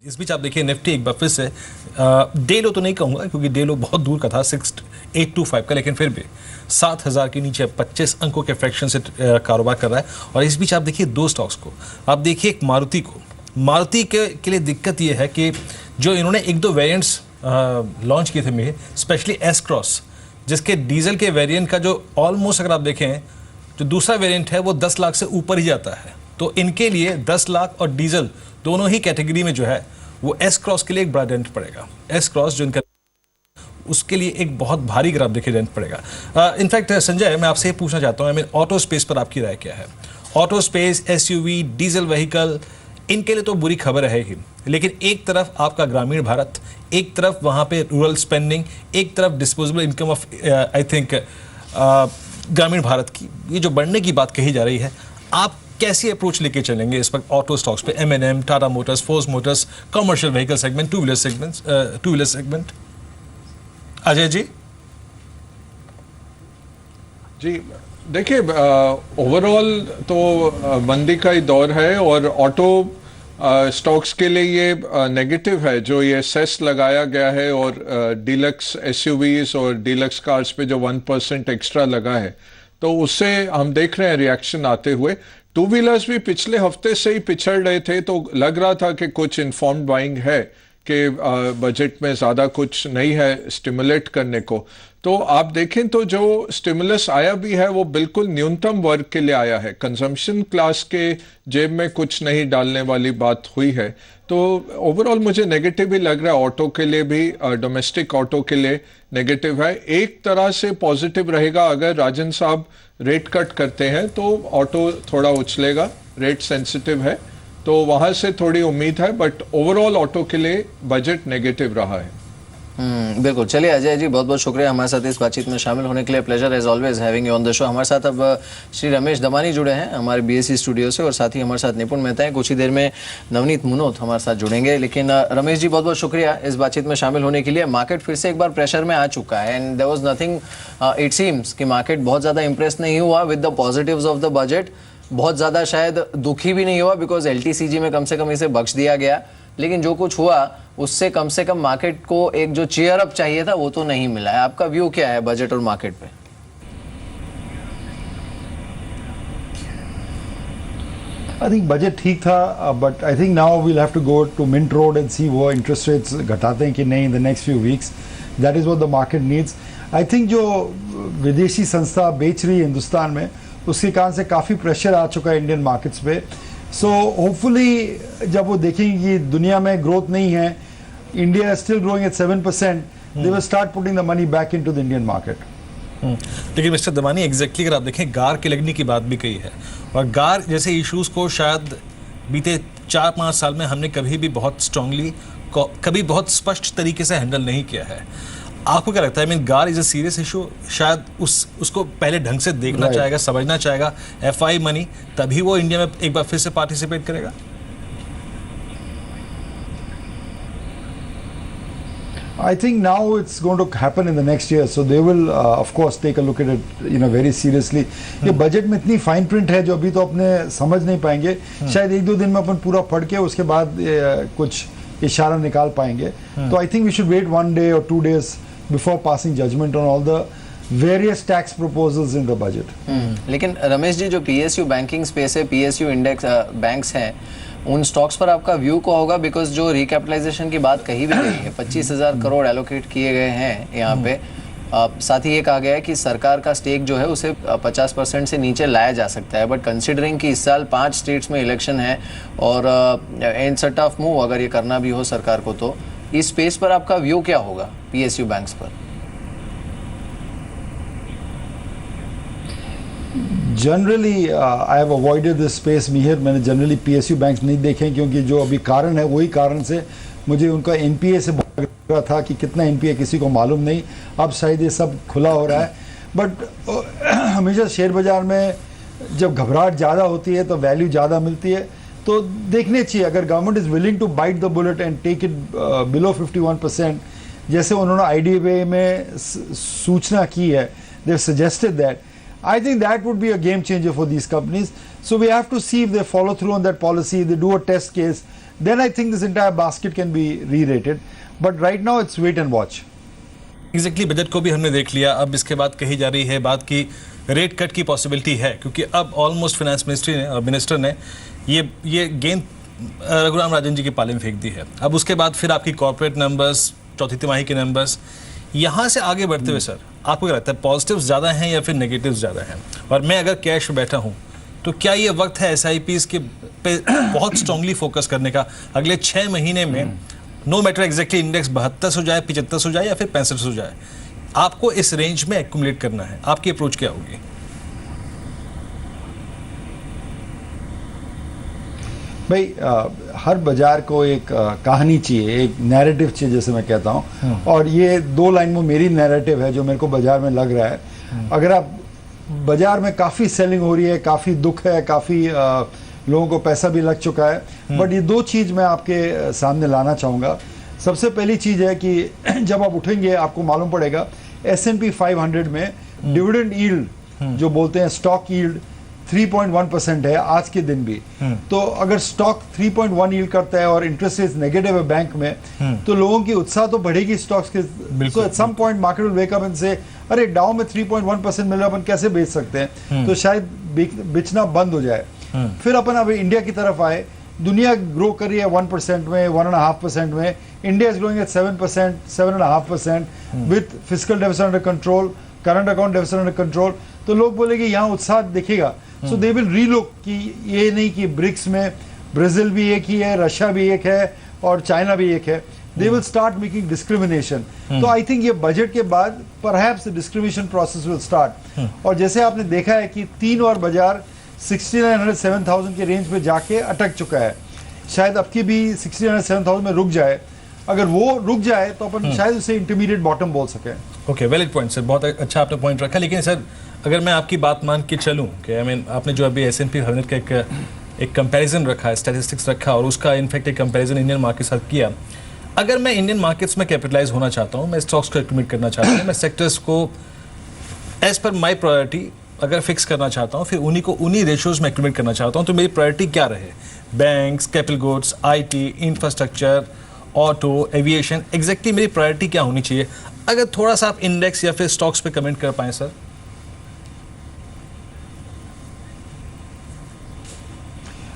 इस बीच आप देखिए निफ्टी एक बार फिर से डे लो तो नहीं कहूंगा क्योंकि डे लो बहुत दूर का था 6825 का, लेकिन फिर भी 7000 के नीचे 25 अंकों के फ्रैक्शन से कारोबार कर रहा है। और इस बीच आप देखिए दो स्टॉक्स को, आप देखिए एक मारुति को। मारुति के लिए दिक्कत ये है कि जो इन्होंने एक दो वेरिएंट्स लॉन्च किए थे, स्पेशली एस क्रॉस, जिसके डीजल के वेरिएंट का जो ऑलमोस्ट अगर आप देखें जो दूसरा वेरिएंट है वो 10 लाख से ऊपर ही जाता है। तो इनके लिए 10 लाख और डीजल दोनों ही कैटेगरी में जो है वो एस क्रॉस के लिए एक बड़ा डेंट पड़ेगा। एस क्रॉस जो इनका उसके लिए एक बहुत भारी अगर आप देखिए डेंट पड़ेगा। इनफैक्ट संजय, मैं आपसे ये पूछना चाहता हूँ, ऑटो स्पेस पर आपकी राय क्या है? Auto space, SUV, diesel vehicle, इनके लिए तो बुरी खबर है ही, लेकिन एक तरफ आपका ग्रामीण भारत, एक तरफ वहाँ पे रूरल स्पेंडिंग, एक तरफ disposable income of I think ग्रामीण भारत की ये जो बढ़ने की बात कही जा रही है, आप कैसी अप्रोच लेके चलेंगे इस वक्त ऑटो स्टॉक्स पे? M&M, Tata motors, force motors, commercial vehicle segment, two wheeler segment. Ajay ji. जी देखिए, ओवरऑल तो मंदी का ही दौर है और ऑटो स्टॉक्स के लिए ये नेगेटिव है जो ये सेस लगाया गया है और डीलक्स एसयूवीज और डीलक्स कार्स पे जो 1% एक्स्ट्रा लगा है, तो उससे हम देख रहे हैं रिएक्शन आते हुए। टू व्हीलर्स भी पिछले हफ्ते से ही पिछड़ रहे थे, तो लग रहा था कि कुछ इन्फॉर्म्ड बाइंग है कि बजट में ज़्यादा कुछ नहीं है स्टिमुलेट करने को। तो आप देखें तो जो स्टिमुलस आया भी है वो बिल्कुल न्यूनतम वर्ग के लिए आया है, कंजम्पशन क्लास के जेब में कुछ नहीं डालने वाली बात हुई है। तो ओवरऑल मुझे नेगेटिव ही लग रहा है, ऑटो के लिए भी, डोमेस्टिक ऑटो के लिए नेगेटिव है। एक तरह से पॉजिटिव रहेगा, अगर राजन साहब रेट कट करते हैं तो ऑटो थोड़ा उछलेगा, रेट सेंसिटिव है, तो वहां से थोड़ी उम्मीद है, बट ओवरऑल ऑटो के लिए बजट नेगेटिव रहा है। बिल्कुल। चलिए अजय जी, बहुत बहुत शुक्रिया हमारे साथ इस बातचीत में शामिल होने के लिए। Pleasure as always having you on the show. हमारे साथ अब श्री रमेश दमानी जुड़े हैं हमारे BSE स्टूडियो से, और साथ ही हमारे साथ निपुण मेहता हैं। कुछ ही देर में नवनीत मुनोत हमारे साथ जुड़ेंगे। लेकिन रमेश जी, बहुत बहुत शुक्रिया इस बातचीत में शामिल होने के लिए। मार्केट फिर से एक बार प्रेशर में आ चुका है and there was nothing, it seems कि मार्केट बहुत ज़्यादा इंप्रेस नहीं हुआ with the positives of the budget, बहुत ज़्यादा शायद दुखी भी नहीं हुआ बिकॉज LTCG में कम से कम इसे बख्श दिया गया, लेकिन जो कुछ हुआ उससे कम से कम मार्केट को एक जो चीयर अप चाहिए था वो तो नहीं मिला है। आपका व्यू क्या है बजट और मार्केट पे? आई थिंक बजट ठीक था, but I think now we'll have to go to Mint Road and see वो इंटरेस्ट रेट्स घटाते हैं कि नहीं in the next few weeks. That is what the market needs. I think जो विदेशी संस्था बेच रही है हिंदुस्तान में, उसके कारण से काफ़ी प्रेशर आ चुका है इंडियन मार्केट्स पे। सो होपफुली जब वो देखेंगे कि दुनिया में ग्रोथ नहीं है, India is still growing at 7%, they will start putting the money back into the Indian market. लेकिन मिस्टर दमानी, एग्जैक्टली अगर आप देखें, गार के लगने की बात भी कही है, और गार जैसे इश्यूज को शायद बीते 4-5 साल में हमने कभी भी बहुत स्ट्रांगली, कभी बहुत स्पष्ट तरीके से हैंडल नहीं किया है। आपको क्या लगता है, गार इज अ सीरियस इशू? शायद उसको पहले ढंग से देखना चाहेगा, समझना चाहेगा FI मनी, तभी वो इंडिया में एक बार फिर से पार्टिसिपेट करेगा। I think now it's going to happen in the next year, so they will of course take a look at it, very seriously. ये बजट में इतनी फाइन प्रिंट है जो अभी तो अपने समझ नहीं पाएंगे, शायद 1-2 दिन में अपन पूरा पढ़ के उसके बाद कुछ इशारा निकाल पाएंगे। तो I think we should wait 1 day or 2 days before passing judgment on all the various tax proposals in the budget. लेकिन रमेश जी, जो PSU बैंकिंग स्पेस है, PSU इंडेक्स बैंक्स हैं, उन स्टॉक्स पर आपका व्यू क्या होगा? बिकॉज जो रिकैपिटलाइजेशन की बात कही भी गई है, 25,000 करोड़ एलोकेट किए गए हैं यहाँ पे। साथ ही ये कहा गया है कि सरकार का स्टेक जो है उसे 50% से नीचे लाया जा सकता है, बट कंसिडरिंग कि इस साल 5 स्टेट्स में इलेक्शन है और एंड सेट ऑफ मूव अगर ये करना भी हो सरकार को, तो इस स्पेस पर आपका व्यू क्या होगा PSU बैंक्स पर? Generally I have avoided this space Mihir. मैंने जनरली PSU बैंक्स नहीं देखे क्योंकि जो अभी कारण है वही कारण से मुझे उनका NPA से बहुत लग रहा था कि कितना NPA किसी को मालूम नहीं। अब शायद ये सब खुला हो रहा है, बट हमेशा शेयर बाजार में जब घबराहट ज़्यादा होती है तो वैल्यू ज़्यादा मिलती है, तो देखने चाहिए। अगर government is willing to bite the bullet and take it below 51%, जैसे उन्होंने IDFA में सूचना की है, they have suggested that, I think that would be a game changer for these companies. So we have to see if they follow through on that policy, they do a test case, then I think this entire basket can be re-rated. But right now it's wait and watch. Exactly budget को भी हमने देख लिया। अब इसके बाद कही जा रही है बात की रेट कट की पॉसिबिलिटी है, क्योंकि अब ऑलमोस्ट फाइनेंस मिनिस्टर ने ये गेंद रघुराम राजन जी के पाले में फेंक दी है। अब उसके बाद फिर आपकी कॉर्पोरेट नंबर्स, चौथी तिमाही के नंबर्स, यहाँ से आगे बढ़ते हुए सर आपको क्या लगता है, पॉजिटिव्स ज़्यादा हैं या फिर नेगेटिव्स ज़्यादा हैं? और मैं अगर कैश में बैठा हूँ तो क्या ये वक्त है SIPs के पे बहुत स्ट्रांगली फोकस करने का अगले 6 महीने में? नो मैटर एग्जैक्टली इंडेक्स 72 हो जाए, 75 हो जाए या फिर 65 हो जाए, आपको इस रेंज में एक्यूमुलेट करना है। आपकी अप्रोच क्या होगी? भाई हर बाजार को एक कहानी चाहिए, एक नैरेटिव चाहिए, जैसे मैं कहता हूँ। और ये 2 लाइन में मेरी नैरेटिव है जो मेरे को बाजार में लग रहा है। अगर आप बाजार में काफ़ी सेलिंग हो रही है, काफ़ी दुख है, काफ़ी लोगों को पैसा भी लग चुका है, बट ये 2 चीज़ मैं आपके सामने लाना चाहूँगा। सबसे पहली चीज़ है कि जब आप उठेंगे आपको मालूम पड़ेगा S&P 500 में डिविडेंड यील्ड जो बोलते हैं, स्टॉक यील्ड 3.1% है आज के दिन भी। तो अगर स्टॉक 3.1 यील्ड करता है और इंटरेस्ट रेट नेगेटिव है बैंक में, तो लोगों की उत्साह तो बढ़ेगी स्टॉक्स के। So at some point market will wake up and say अरे डाउ में 3.1% मिल रहा है, अपन कैसे बेच सकते हैं? तो शायद बेचना बंद हो जाए। फिर अपन अब इंडिया की तरफ आए, दुनिया ग्रो कर रही है 1% में, 1.5% में, India is growing at 7%, 7.5% with fiscal deficit under control, current account deficit under control. तो लोग बोलेंगे यहाँ उत्साह दिखेगा। सो दे विल रीलुक कि ये नहीं कि ब्रिक्स में ब्राजील भी एक ही है, रशिया भी एक है और चाइना भी एक है। They will start making discrimination. तो आई थिंक ये बजट के बाद perhaps discrimination process will start. और जैसे आपने देखा है कि 3 और बाजार 6900 7000 के रेंज में जाके अटक चुका है, शायद अब की भी 6900 7000 में रुक जाए। अगर वो रुक जाए तो अपन शायद उसे इंटरमीडिएट बॉटम बोल सके। ओके, वैलिड पॉइंट सर, बहुत अच्छा आपने पॉइंट रखा। लेकिन सर अगर मैं आपकी बात मान के चलूं कि आई मीन आपने जो अभी S&P 500 का एक कंपैरिजन रखा है, स्टैटिस्टिक्स रखा, और उसका इनफैक्ट एक कंपैरिजन इंडियन मार्केट के साथ किया। अगर मैं इंडियन मार्केट्स में कैपिटलाइज होना चाहता हूं, मैं स्टॉक्स को एक्यूमुलेट करना चाहता हूं, मैं सेक्टर्स को एज पर माई प्रायोरिटी अगर फिक्स करना चाहता हूं, फिर उन्हीं रेशियोज में एक्यूमुलेट करना चाहता हूं, तो मेरी प्रायोरिटी क्या रहे? Banks, capital goods, IT, infrastructure, auto, aviation, exactly मेरी प्रायोरिटी क्या होनी चाहिए? अगर थोड़ा सा आप इंडेक्स या फिर स्टॉक्स पे कमेंट कर पाएं सर।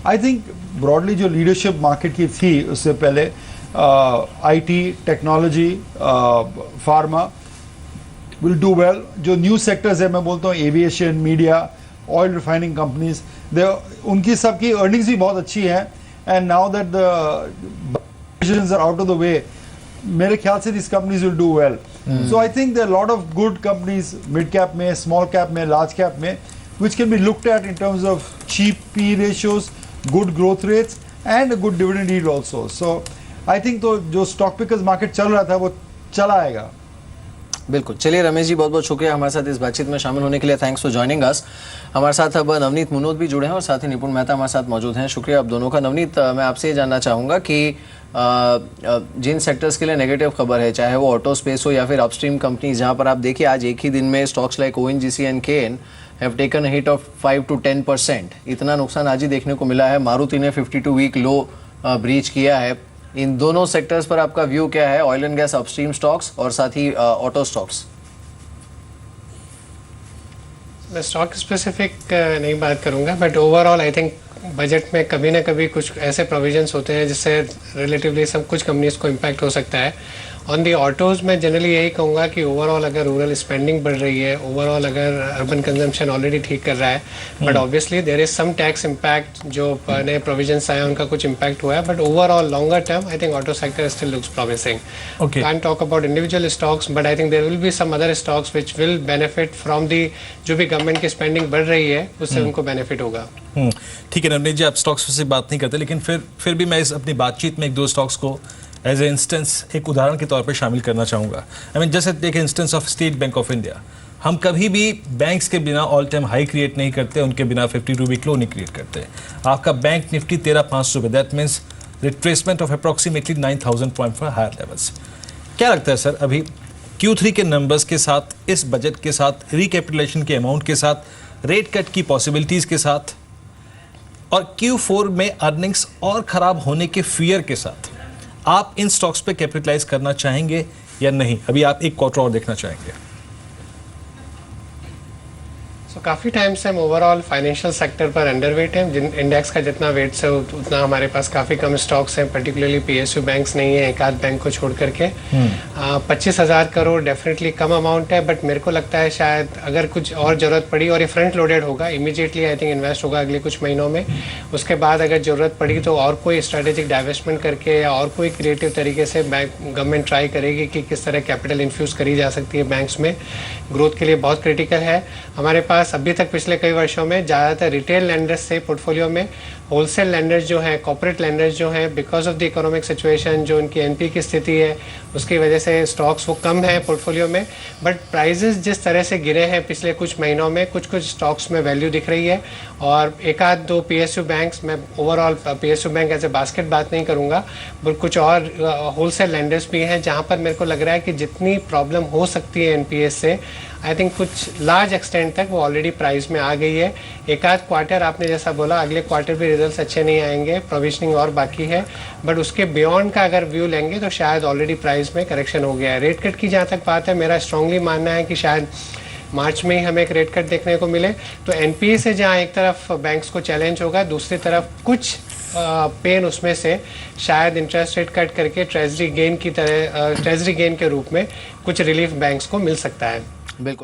आई थिंक ब्रॉडली जो लीडरशिप मार्केट की थी उससे पहले IT, technology, pharma will do well. जो न्यू सेक्टर्स है, मैं बोलता हूँ aviation, media, oil refining companies, उनकी सबकी अर्निंग्स भी बहुत अच्छी हैं। And now that the are out of the way, मेरे ख्याल से this companies will do well. So I think there are lot of good companies mid cap में, स्मॉल कैप में, लार्ज कैप में, which can be looked at in terms of cheap P ratios, good growth rates and a good dividend yield also. So I think तो जो stock pickers market चल रहा था वो चला आएगा। बिल्कुल। चलिए रमेश जी, बहुत बहुत शुक्रिया हमारे साथ इस बातचीत में शामिल होने के लिए। Thanks for joining us. हमारे साथ अब नवनीत मुनोद भी जुड़े हैं और साथ ही निपुण मेहता हमारे साथ मौजूद हैं। शुक्रिया आप दोनों का। नवनीत, मैं आपसे ये जानना चाहूँगा कि जिन सेक्टर्स के लिए नेगेटिव खबर है, चाहे वो ऑटो स्पेस हो या फिर अपस्ट्रीम कंपनीज, जहाँ पर आप देखिए आज एक ही दिन में stocks like ONGC and KN have taken hit of 5 to 10%। इतना नुकसान आज ही देखने को मिला है। मारुति ने 52 वीक लो ब्रीच किया है। इन दोनों सेक्टर्स पर आपका व्यू क्या है? Oil and gas, upstream stocks और साथ ही ऑटो स्टॉक्स। मैं स्टॉक स्पेसिफिक नहीं बात करूंगा, but overall I think budget में कभी ना कभी कुछ ऐसे प्रोविजंस होते हैं जिससे रिलेटिवली सब कुछ कंपनीज को इम्पैक्ट हो सकता है। ऑन दी ऑटोज़ में जनरली यही कहूँगा कि ओवरऑल अगर रूरल स्पेंडिंग बढ़ रही है, ओवरऑल अगर अर्बन कंजम्पशन ऑलरेडी ठीक कर रहा है, but obviously there is some tax impact, जो नए प्रोविजंस आए उनका कुछ इम्पैक्ट हुआ है, but overall longer term I think auto sector still looks promising. Can talk about individual stocks, but I think there will be some other stocks which will benefit from the, जो भी government की spending बढ़ रही है उससे उनको benefit होगा। ठीक है नवनीत जी, आप स्टॉक्स से बात नहीं करते, लेकिन फिर भी मैं इस अपनी बातचीत में 1-2 स्टॉक्स को एज ए इंस्टेंस, एक उदाहरण के तौर पे शामिल करना चाहूँगा। आई मीन जैसे एक instance of state bank of India. हम कभी भी बैंक्स के बिना ऑल टाइम हाई क्रिएट नहीं करते, उनके बिना 52 वीक लो नहीं क्रिएट करते। आपका बैंक निफ्टी 13,500 पे, that means retracement of approximately 9,000 point for higher levels. क्या लगता है सर, अभी Q3 के नंबर्स के साथ, इस बजट के साथ, रिकैपिटलाइजेशन के अमाउंट के साथ, रेट कट की पॉसिबिलिटीज़ के साथ, और Q4 में अर्निंग्स और खराब होने के फियर के साथ आप इन स्टॉक्स पे कैपिटलाइज करना चाहेंगे या नहीं? अभी आप एक क्वार्टर और देखना चाहेंगे? काफ़ी टाइम से हम ओवरऑल फाइनेंशियल सेक्टर पर अंडरवेट हैं। जिन इंडेक्स का जितना वेट है उतना हमारे पास काफ़ी कम स्टॉक्स हैं, पर्टिकुलरली PSU बैंक्स नहीं है, एक आध बैंक को छोड़ करके। 25,000 करोड़ डेफिनेटली कम अमाउंट है, बट मेरे को लगता है शायद अगर कुछ और ज़रूरत पड़ी, और ये फ्रंट लोडेड होगा, इमीडिएटली आई थिंक इन्वेस्ट होगा अगले कुछ महीनों में। उसके बाद अगर ज़रूरत पड़ी तो और कोई स्ट्रेटेजिक डाइवेस्टमेंट करके या और कोई क्रिएटिव तरीके से बैंक गवर्नमेंट ट्राई करेगी कि किस तरह कैपिटल इन्फ्यूज़ करी जा सकती है बैंक्स में। ग्रोथ के लिए बहुत क्रिटिकल है। हमारे पास अभी तक पिछले कई वर्षों में ज़्यादातर रिटेल लैंडर्स से पोर्टफोलियो में होलसेल लैंडर्स जो हैं, कॉर्पोरेट लैंडर्स जो हैं, because of the economic situation, जो उनकी एनपी की स्थिति है उसकी वजह से स्टॉक्स वो कम है पोर्टफोलियो में। बट प्राइजेस जिस तरह से गिरे हैं पिछले कुछ महीनों में, कुछ स्टॉक्स में वैल्यू दिख रही है। और एक आध दो PSU बैंक्स, मैं overall PSU bank as a basket बात नहीं करूँगा, बट कुछ और होलसेल लैंडर्स भी हैं जहाँ पर मेरे को लग रहा है कि जितनी प्रॉब्लम हो सकती है NPS से, आई थिंक कुछ लार्ज एक्सटेंट तक वो ऑलरेडी प्राइस में आ गई है। एक आध क्वार्टर आपने जैसा बोला, अगले क्वार्टर भी रिजल्ट्स अच्छे नहीं आएंगे, प्रोविजनिंग और बाकी है, बट उसके बियॉन्ड का अगर व्यू लेंगे तो शायद ऑलरेडी प्राइस में करेक्शन हो गया है। रेट कट की जहाँ तक बात है, मेरा स्ट्रांगली मानना है कि शायद मार्च में ही हमें एक रेट कट देखने को मिले। तो NPA से जहाँ एक तरफ बैंक्स को चैलेंज होगा, दूसरी तरफ कुछ पेन उसमें से शायद इंटरेस्ट रेट कट करके ट्रेजरी गेन की तरह, ट्रेजरी गेन के रूप में कुछ रिलीफ बैंक्स को मिल सकता है। बिल्कुल।